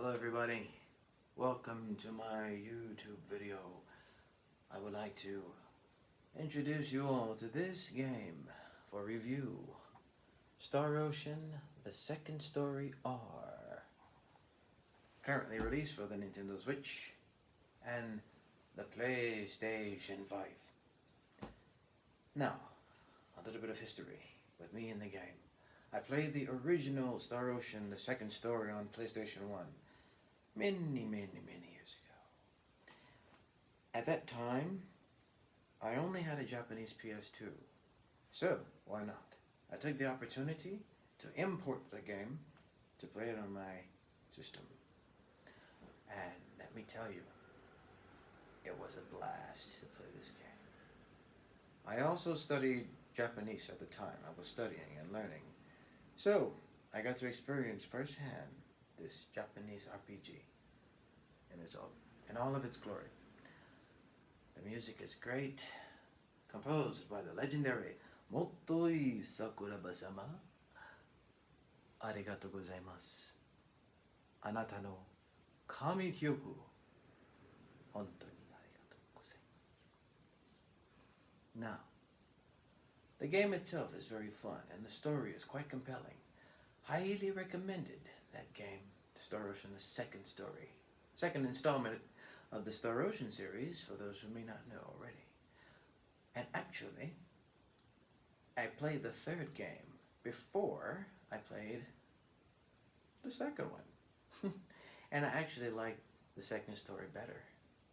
Hello everybody, welcome to my YouTube video. I would like to introduce you all to this game for review. Star Ocean, the Second Story R. Currently released for the Nintendo Switch and the PlayStation 5. Now, a little bit of history with me in the game. I played the original Star Ocean, the Second Story on PlayStation 1 many years ago. At that time, I only had a Japanese PS2, so why not? I took the opportunity to import the game to play it on my system. And let me tell you, it was a blast to play this game. I also studied Japanese at the time. I was studying and learning. So, I got to experience firsthand this Japanese RPG in all of its glory. The music is great, composed by the legendary Motoi Sakuraba-sama. Arigatou gozaimasu. Anata no kami kyoku. Hontou ni arigatou gozaimasu. Now, the game itself is very fun, and the story is quite compelling. Highly recommended that game, Star Ocean, the Second Story. Second installment of the Star Ocean series, for those who may not know already. And actually, I played the third game before I played the second one. And I actually like the Second Story better.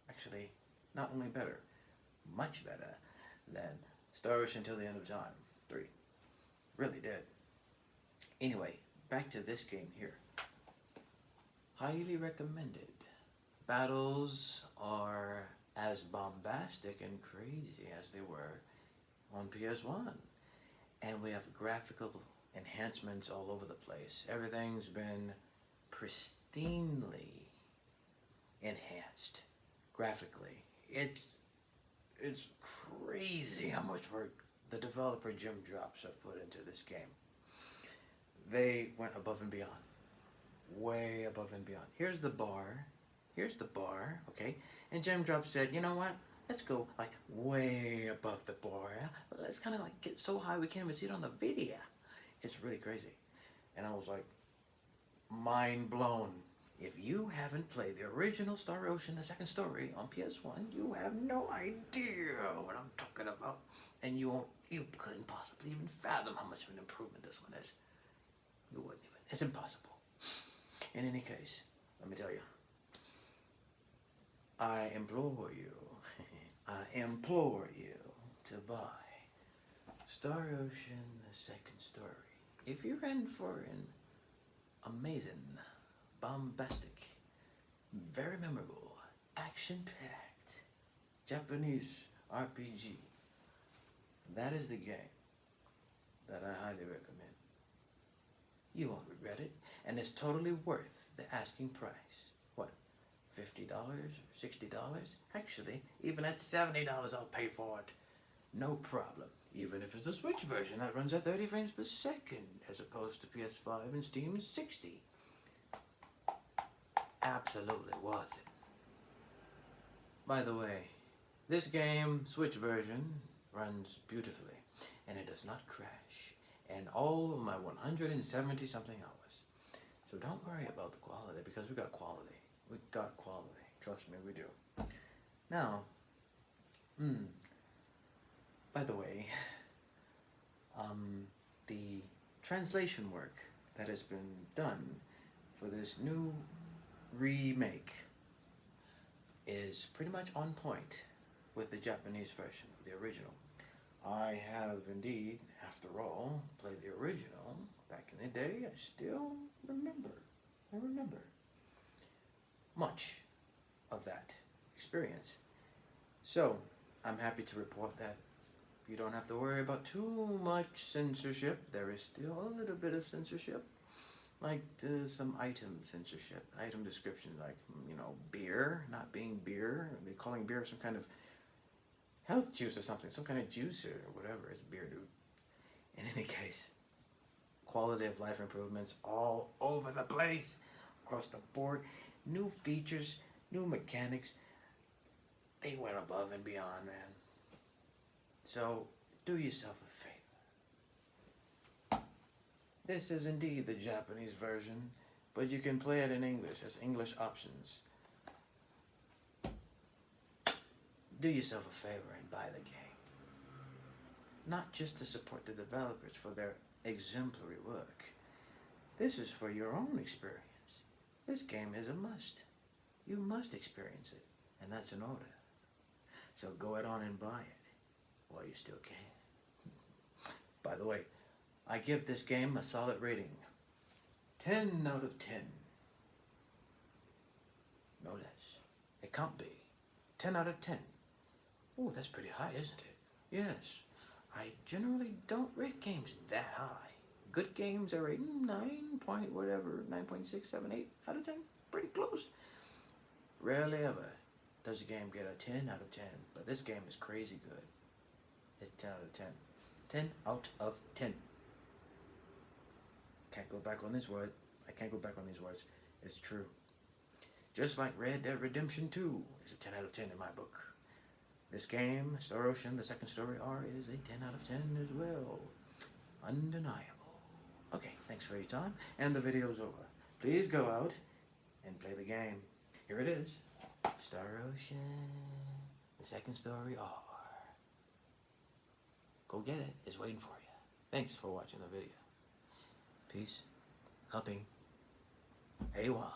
Actually, not only better, much better than Star Ocean Till the End of Time 3. Really did. Anyway, back to this game here. Highly recommended. Battles are as bombastic and crazy as they were on PS1. And we have graphical enhancements all over the place. Everything's been pristinely enhanced graphically. It's crazy how much work the developer Jim Drops have put into this game. They went above and beyond. Way above and beyond. Here's the bar, okay? And Jim Drops said, you know what? Let's go like way above the bar. Let's kind of like get so high we can't even see it on the video. It's really crazy. And I was like, mind blown. If you haven't played the original Star Ocean, the Second Story on PS1, you have no idea what I'm talking about. And you couldn't possibly even fathom how much of an improvement this one is. You wouldn't even. It's impossible. In any case, let me tell you. I implore you to buy Star Ocean, the Second Story. If you're in for an amazing, bombastic, very memorable, action-packed Japanese RPG, that is the game that I highly recommend. You won't regret it, and it's totally worth the asking price. What, $50 or $60? Actually, even at $70 I'll pay for it. No problem. Even if it's the Switch version that runs at 30 frames per second, as opposed to PS5 and Steam's 60. Absolutely worth it. By the way, this game, Switch version, runs beautifully, and it does not crash. And all of my 170 something hours. So don't worry about the quality, because we got quality. We got quality. Trust me, we do. Now, by the way, the translation work that has been done for this new remake is pretty much on point with the Japanese version of the original. I have indeed, after all, played the original back in the day. I still remember. I remember much of that experience. So, I'm happy to report that you don't have to worry about too much censorship. There is still a little bit of censorship, like some item censorship, item descriptions, like, beer, not being beer, they're calling beer some kind of health juice or something, some kind of juice or whatever. It's beer, dude. In any case, quality of life improvements all over the place. across the board. New features, new mechanics. They went above and beyond, man. So, do yourself a favor. This is indeed the Japanese version, but you can play it in English. There's English options. Do yourself a favor and buy the game. Not just to support the developers for their exemplary work. This is for your own experience. This game is a must. You must experience it, and that's in order. So go ahead on and buy it while you still can. By the way, I give this game a solid rating. 10 out of 10. No less. It can't be. 10 out of 10. Oh, that's pretty high, isn't it? Yes. I generally don't rate games that high. Good games I rate 9 point whatever, 9.6, 7, 8 out of 10. Pretty close. Rarely ever does a game get a 10 out of 10. But this game is crazy good. It's 10 out of 10. 10 out of 10. Can't go back on this word. I can't go back on these words. It's true. Just like Red Dead Redemption 2 is a 10 out of 10 in my book. This game, Star Ocean, the second story R, is a 10 out of 10 as well. Undeniable. Okay, thanks for your time, and the video's over. Please go out and play the game. Here it is. Star Ocean, the second story R. Go get it. It's waiting for you. Thanks for watching the video. Peace. Helping. Hey, wow.